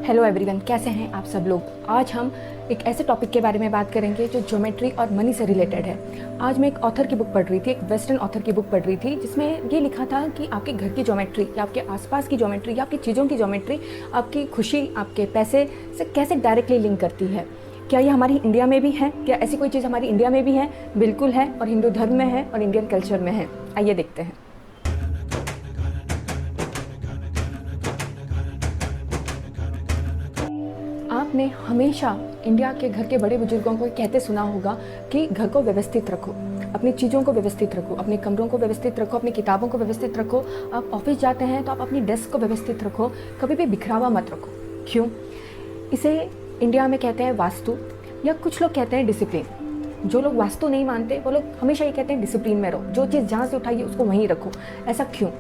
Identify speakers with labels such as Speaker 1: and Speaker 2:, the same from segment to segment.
Speaker 1: Hello everyone, कैसे हैं आप सब लोग। आज हम एक ऐसे टॉपिक के बारे में बात करेंगे जो ज्योमेट्री और मनी से रिलेटेड है। आज मैं एक ऑथर की बुक पढ़ रही थी, एक वेस्टर्न ऑथर की बुक पढ़ रही थी, जिसमें ये लिखा था कि आपके घर की ज्योमेट्री या आपके आसपास की ज्योमेट्री या आपकी चीज़ों की ज्योमेट्री आपकी खुशी, आपके पैसे से कैसे डायरेक्टली लिंक करती है। क्या ये हमारी इंडिया में भी है? क्या ऐसी कोई चीज़ हमारी इंडिया में भी है? बिल्कुल है, और हिंदू धर्म में है और इंडियन कल्चर में है। आइए देखते हैं। आपने हमेशा इंडिया के घर के बड़े बुजुर्गों को कहते सुना होगा कि घर को व्यवस्थित रखो, अपनी चीज़ों को व्यवस्थित रखो, अपने कमरों को व्यवस्थित रखो, अपनी किताबों को व्यवस्थित रखो। आप ऑफिस जाते हैं तो आप अपनी डेस्क को व्यवस्थित रखो, कभी भी बिखरावा मत रखो। क्यों? इसे इंडिया में कहते हैं वास्तु, या कुछ लोग कहते हैं डिसिप्लिन। जो लोग वास्तु नहीं मानते वो लोग हमेशा ये कहते हैं डिसिप्लिन में रहो, जो चीज़ जहाँ से उठाइए उसको वहीं रखो। ऐसा क्यों?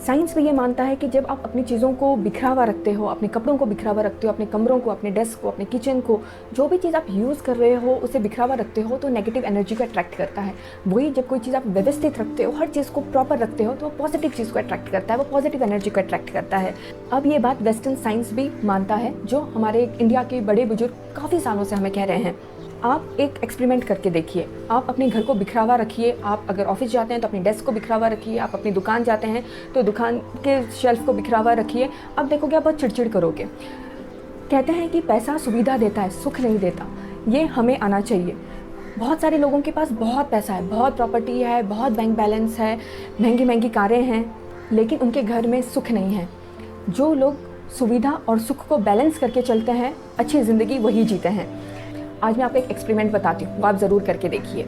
Speaker 1: साइंस भी ये मानता है कि जब आप अपनी चीज़ों को बिखरावा रखते हो, अपने कपड़ों को बिखरावा रखते हो, अपने कमरों को, अपने डेस्क को, अपने किचन को, जो भी चीज़ आप यूज़ कर रहे हो उसे बिखरावा रखते हो तो नेगेटिव एनर्जी को अट्रैक्ट करता है। वही जब कोई चीज़ आप व्यवस्थित रखते हो, हर चीज़ को प्रॉपर रखते हो, तो वो पॉजिटिव चीज़ को अट्रैक्ट करता है, वो पॉजिटिव एनर्जी को अट्रैक्ट करता है। अब ये बात वेस्टर्न साइंस भी मानता है, जो हमारे इंडिया के बड़े बुजुर्ग काफ़ी सालों से हमें कह रहे हैं। आप एक एक्सपेरिमेंट करके देखिए। आप अपने घर को बिखरावा रखिए। आप अगर ऑफिस जाते हैं तो अपनी डेस्क को बिखरावा रखिए। आप अपनी दुकान जाते हैं तो दुकान के शेल्फ को बिखरावा रखिए। अब देखोगे आप बहुत चिड़चिड़ करोगे। कहते हैं कि पैसा सुविधा देता है, सुख नहीं देता। ये हमें आना चाहिए। बहुत सारे लोगों के पास बहुत पैसा है, बहुत प्रॉपर्टी है, बहुत बैंक बैलेंस है, महंगी महंगी कारें हैं, लेकिन उनके घर में सुख नहीं है। जो लोग सुविधा और सुख को बैलेंस करके चलते हैं, अच्छी ज़िंदगी वही जीते हैं। आज मैं आपको एक एक्सपेरिमेंट बताती हूँ, वो आप ज़रूर करके देखिए।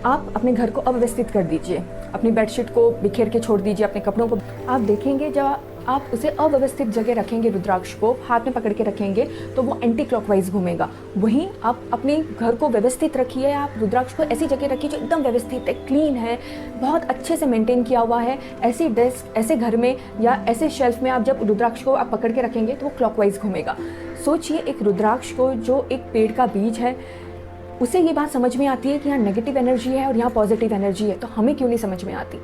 Speaker 1: आप अपने घर को अव्यवस्थित कर दीजिए, अपनी बेडशीट को बिखेर के छोड़ दीजिए, अपने कपड़ों को। आप देखेंगे जब आप उसे अव्यवस्थित जगह रखेंगे, रुद्राक्ष को हाथ में पकड़ के रखेंगे तो वो एंटी क्लॉकवाइज घूमेगा। वहीं आप अपने घर को व्यवस्थित रखिए, आप रुद्राक्ष को ऐसी जगह रखिए जो एकदम व्यवस्थित है, क्लीन है, बहुत अच्छे से मेंटेन किया हुआ है। ऐसी डेस्क, ऐसे घर में या ऐसे शेल्फ में आप जब रुद्राक्ष को आप पकड़ के रखेंगे तो वो क्लॉकवाइज घूमेगा। सोचिए, एक रुद्राक्ष को जो एक पेड़ का बीज है, उसे ये बात समझ में आती है कि यहाँ नेगेटिव एनर्जी है और यहाँ पॉजिटिव एनर्जी है, तो हमें क्यों नहीं समझ में आती?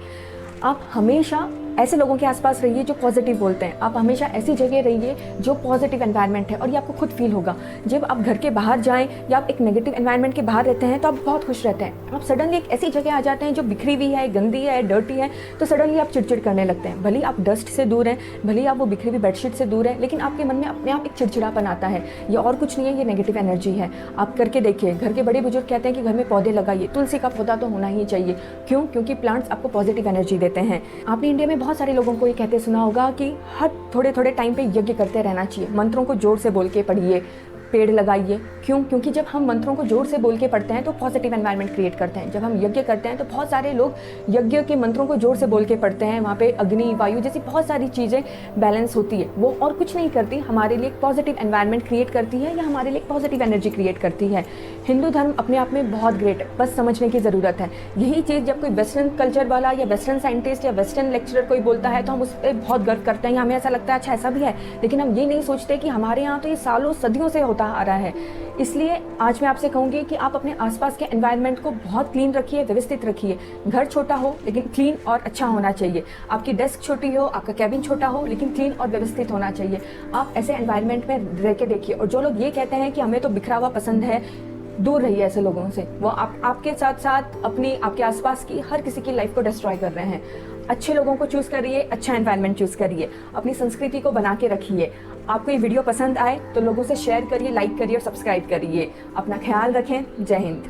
Speaker 1: आप हमेशा ऐसे लोगों के आसपास रहिए जो पॉजिटिव बोलते हैं। आप हमेशा ऐसी जगह रहिए जो पॉजिटिव एनवायरनमेंट है, और ये आपको खुद फील होगा। जब आप घर के बाहर जाएं या आप एक नेगेटिव एनवायरनमेंट के बाहर रहते हैं तो आप बहुत खुश रहते हैं। आप सडनली एक ऐसी जगह आ जाते हैं जो बिखरी हुई है, गंदी है, डर्टी है, तो सडनली आप चिड़चिड़ करने लगते हैं। भले आप डस्ट से दूर हैं, भले आप वो बिखरी हुई बेडशीट से दूर हैं, लेकिन आपके मन में अपने आप एक चिड़चिड़ापन आता है। ये और कुछ नहीं है, ये नेगेटिव एनर्जी है। आप करके देखिए। घर के बड़े बुजुर्ग कहते हैं कि घर में पौधे लगाइए, तुलसी का पौधा तो होना ही चाहिए। क्यों? क्योंकि प्लांट्स आपको पॉजिटिव एनर्जी देते हैं। आपने इंडिया में बहुत सारे लोगों को कहते सुना होगा कि हर थोड़े थोड़े टाइम पे यज्ञ करते रहना चाहिए। मंत्रों को जोर से बोल के पढ़िए, पेड़ लगाइए। क्यों? क्योंकि जब हम मंत्रों को जोर से बोल के पढ़ते हैं तो पॉजिटिव एनवायरनमेंट क्रिएट करते हैं। जब हम यज्ञ करते हैं तो बहुत सारे लोग यज्ञ के मंत्रों को जोर से बोल के पढ़ते हैं। वहाँ पे अग्नि, वायु जैसी बहुत सारी चीज़ें बैलेंस होती है। वो और कुछ नहीं करती, हमारे लिए एक पॉजिटिव एनवायरनमेंट क्रिएट करती है, या हमारे लिए एक पॉजिटिव एनर्जी क्रिएट करती है। हिंदू धर्म अपने आप में बहुत ग्रेट है, बस समझने की ज़रूरत है। यही चीज़ जब कोई वेस्टर्न कल्चर वाला या वेस्टर्न साइंटिस्ट या वेस्टर्न लेक्चरर कोई बोलता है तो हम उस पर बहुत गर्व करते हैं, हमें ऐसा लगता है अच्छा ऐसा भी है। लेकिन हम ये नहीं सोचते कि हमारे यहाँ तो ये सालों सदियों से होता आ रहा है। इसलिए आज मैं आपसे कहूँगी कि आप अपने आसपास के एनवायरनमेंट को बहुत क्लीन रखिए, व्यवस्थित रखिए। घर छोटा हो लेकिन क्लीन और अच्छा होना चाहिए। आपकी डेस्क छोटी हो, आपका कैबिन छोटा हो, लेकिन क्लीन और व्यवस्थित होना चाहिए। आप ऐसे एनवायरनमेंट में रह के देखिए। और जो लोग ये कहते हैं कि हमें तो बिखरावा पसंद है, दूर रहिए ऐसे लोगों से। वो आपके साथ साथ अपनी, आपके आसपास की हर किसी की लाइफ को डिस्ट्रॉय कर रहे हैं। अच्छे लोगों को चूज़ करिए, अच्छा एनवायरनमेंट चूज़ करिए, अपनी संस्कृति को बना के रखिए। आपको ये वीडियो पसंद आए तो लोगों से शेयर करिए, लाइक करिए और सब्सक्राइब करिए। अपना ख्याल रखें। जय हिंद।